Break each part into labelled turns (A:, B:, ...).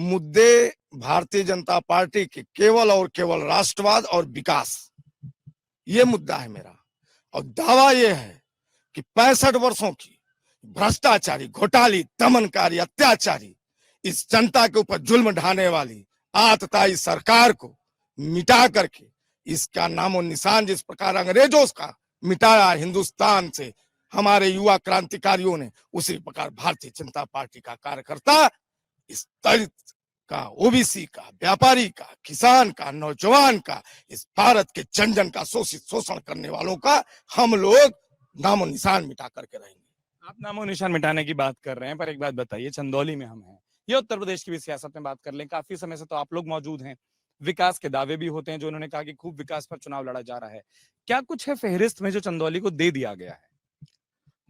A: मुद्दे भारतीय जनता पार्टी के केवल और केवल राष्ट्रवाद और विकास, ये मुद्दा है मेरा। और दावा ये है कि 65 वर्षों की भ्रष्टाचारी, घोटाली, दमनकारी, अत्याचारी, इस जनता के ऊपर जुल्म ढाने वाली आतताई सरकार को मिटा करके, इसका नामो निशान जिस प्रकार अंग्रेजों का मिटाया हिंदुस्तान से हमारे युवा क्रांतिकारियों ने, उसी प्रकार भारतीय जनता पार्टी का कार्यकर्ता इस दलित का, ओबीसी का, व्यापारी का, किसान का, नौजवान का, इस भारत के जन जन का शोषित शोषण करने वालों का हम लोग नामो निशान मिटा करके रहेंगे।
B: आप नामो निशान मिटाने की बात कर रहे हैं, पर एक बात बताइए, चंदौली में हम हैं, ये उत्तर प्रदेश की भी सियासत में बात कर लें, काफी समय से तो आप लोग मौजूद हैं, विकास के दावे भी होते हैं, जो उन्होंने कहा कि खूब विकास पर चुनाव लड़ा जा रहा है। क्या कुछ है फहरिस्त में जो चंदौली को दे दिया गया है?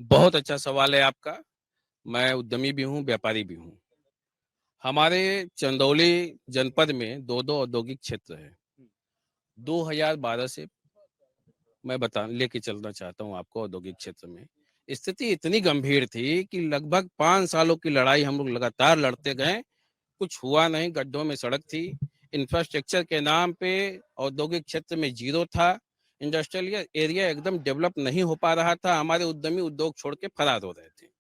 C: बहुत अच्छा सवाल है आपका। मैं उद्यमी भी हूँ, व्यापारी भी हूँ। हमारे चंदौली जनपद में दो औद्योगिक क्षेत्र है। 2012 से मैं लेके चलना चाहता हूँ आपको। औद्योगिक क्षेत्र में स्थिति इतनी गंभीर थी कि लगभग 5 सालों की लड़ाई हम लोग लगातार लड़ते गए, कुछ हुआ नहीं। गड्ढों में सड़क थी, इंफ्रास्ट्रक्चर के नाम पे औद्योगिक क्षेत्र में जीरो था, इंडस्ट्रियल एरिया एकदम डेवलप नहीं हो पा रहा था। हमारे उद्यमी उद्योग छोड़ के फरार हो रहे थे।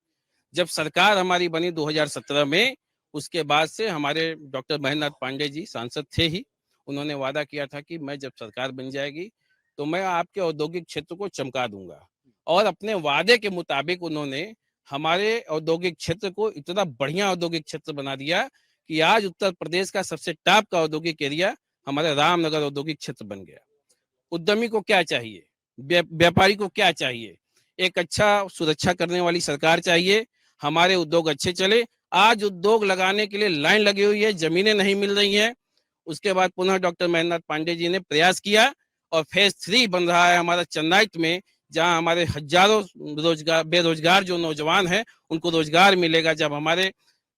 C: जब सरकार हमारी बनी 2017 में, उसके बाद से हमारे डॉक्टर महेंद्र नाथ पांडे जी सांसद थे ही, उन्होंने वादा किया था कि मैं जब सरकार बन जाएगी तो मैं आपके औद्योगिक क्षेत्र को चमका दूंगा, और अपने वादे के मुताबिक उन्होंने हमारे औद्योगिक क्षेत्र को इतना बढ़िया औद्योगिक क्षेत्र बना दिया कि आज उत्तर प्रदेश का सबसे टॉप का औद्योगिक एरिया हमारे रामनगर औद्योगिक क्षेत्र बन गया। उद्यमी को क्या चाहिए, व्यापारी को क्या चाहिए? एक अच्छा सुरक्षा करने वाली सरकार चाहिए, हमारे उद्योग अच्छे चले। आज उद्योग लगाने के लिए लाइन लगी हुई है, जमीनें नहीं मिल रही हैं। उसके बाद पुनः डॉक्टर महेंद्र नाथ पांडे जी ने प्रयास किया और फेज 3 बन रहा है हमारा चेन्नई में, जहां हमारे हजारों बेरोजगार जो नौजवान हैं उनको रोजगार मिलेगा। जब हमारे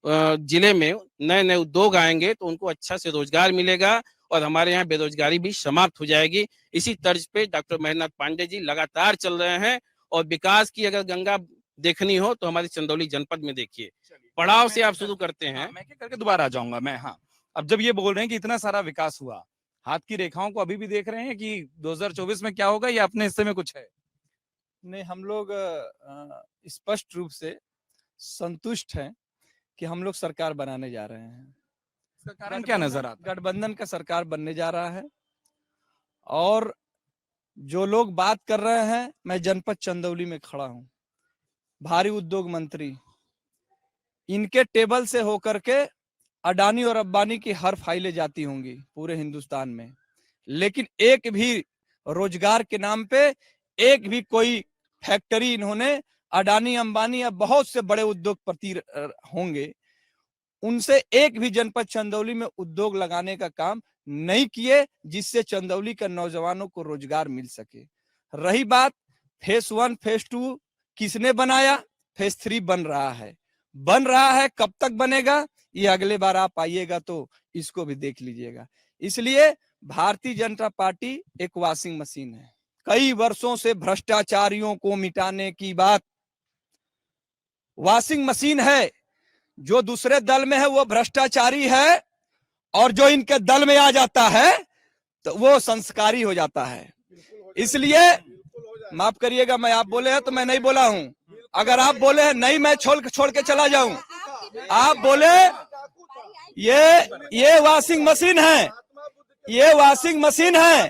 C: जिले में नए नए उद्योग आएंगे तो उनको अच्छा से रोजगार मिलेगा और हमारे यहाँ बेरोजगारी भी समाप्त हो जाएगी। इसी तर्ज पे डॉक्टर महेंद्र नाथ पांडे जी लगातार चल रहे हैं। और विकास की अगर गंगा देखनी हो तो हमारे चंदौली जनपद में देखिए, पड़ाव से आप शुरू करते हैं।
B: मैं क्या करके दोबारा आ जाऊंगा मैं। हाँ, अब जब ये बोल रहे हैं कि इतना सारा विकास हुआ, हाथ की रेखाओं को अभी भी देख रहे हैं कि 2024 में क्या होगा, या अपने हिस्से में कुछ है?
D: नहीं, हम लोग स्पष्ट रूप से संतुष्ट हैं कि हम लोग सरकार बनाने जा रहे हैं।
B: इसका कारण क्या नजर आता है?
D: गठबंधन का सरकार बनने जा रहा है। और जो लोग बात कर रहे हैं, मैं जनपद चंदौली में खड़ा हूं, भारी उद्योग मंत्री, इनके टेबल से होकर के अडानी और अंबानी की हर फाइलें जाती होंगी पूरे हिंदुस्तान में, लेकिन एक भी रोजगार के नाम पे एक भी कोई फैक्ट्री इन्होंने, अडानी अंबानी या बहुत से बड़े उद्योगपति होंगे, उनसे एक भी जनपद चंदौली में उद्योग लगाने का काम नहीं किए, जिससे चंदौली के नौजवानों को रोजगार मिल सके। रही बात फेज 1 फेज 2 किसने बनाया, फेज 3 बन रहा है। कब तक बनेगा ये अगले बार आप आइएगा तो इसको भी देख लीजिएगा। इसलिए भारतीय जनता पार्टी एक वॉशिंग मशीन है। कई वर्षों से भ्रष्टाचारियों को मिटाने की बात, वॉशिंग मशीन है। जो दूसरे दल में है वो भ्रष्टाचारी है, और जो इनके दल में आ जाता है तो वो संस्कारी हो जाता है। इसलिए माफ करिएगा, मैं आप बोले हैं तो मैं नहीं बोला हूं। अगर आप बोले हैं नहीं, मैं छोड़ के चला जाऊं। आप बोले ये वॉशिंग मशीन है, ये वॉशिंग मशीन है।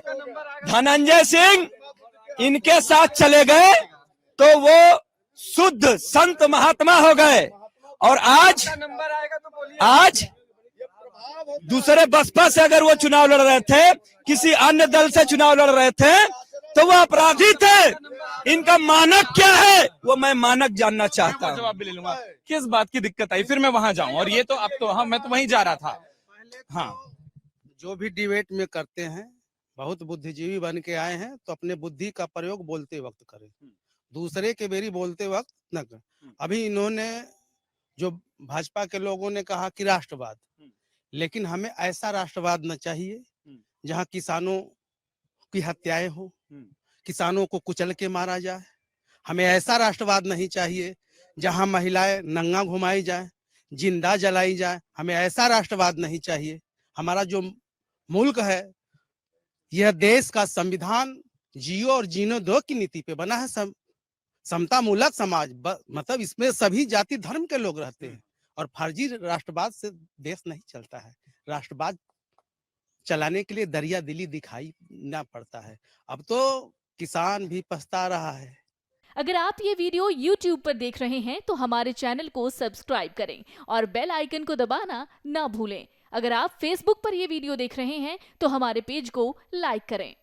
D: धनंजय सिंह इनके साथ चले गए तो वो शुद्ध संत महात्मा हो गए, और आज दूसरे बसपा से अगर वो चुनाव लड़ रहे थे, किसी अन्य दल से चुनाव लड़ रहे थे, तो वो अपराधी थे। इनका मानक क्या है वो मैं मानक जानना चाहता हूँ।
B: जवाब भी ले लूंगा। किस बात की दिक्कत आई, फिर मैं वहां जाऊं। और ये तो अब तो हाँ, मैं तो वहीं जा रहा था। हाँ,
E: जो भी डिबेट में करते हैं, बहुत बुद्धिजीवी बन के आए हैं तो अपने बुद्धि का प्रयोग बोलते वक्त करें, दूसरे के बेरी बोलते वक्त न करें। अभी इन्होंने जो भाजपा के लोगों ने कहा कि राष्ट्रवाद, लेकिन हमें ऐसा राष्ट्रवाद न चाहिए जहां किसानों की हत्याएं हो, किसानों को कुचल के मारा जाए। हमें ऐसा राष्ट्रवाद नहीं चाहिए जहां महिलाएं नंगा घुमाई जाए, जिंदा जलाई जाए। हमें ऐसा राष्ट्रवाद नहीं चाहिए। हमारा जो मुल्क है, यह देश का संविधान जियो और जीनो दो की नीति पे बना है। समता मूलक समाज, मतलब इसमें सभी जाति धर्म के लोग रहते हैं, और फर्जी राष्ट्रवाद से देश नहीं चलता है। राष्ट्रवाद चलाने के लिए दरिया दिली दिखाई ना पड़ता है। अब तो किसान भी पछता रहा है।
F: अगर आप ये वीडियो YouTube पर देख रहे हैं तो हमारे चैनल को सब्सक्राइब करें और बेल आइकन को दबाना ना भूलें। अगर आप Facebook पर ये वीडियो देख रहे हैं तो हमारे पेज को लाइक करें।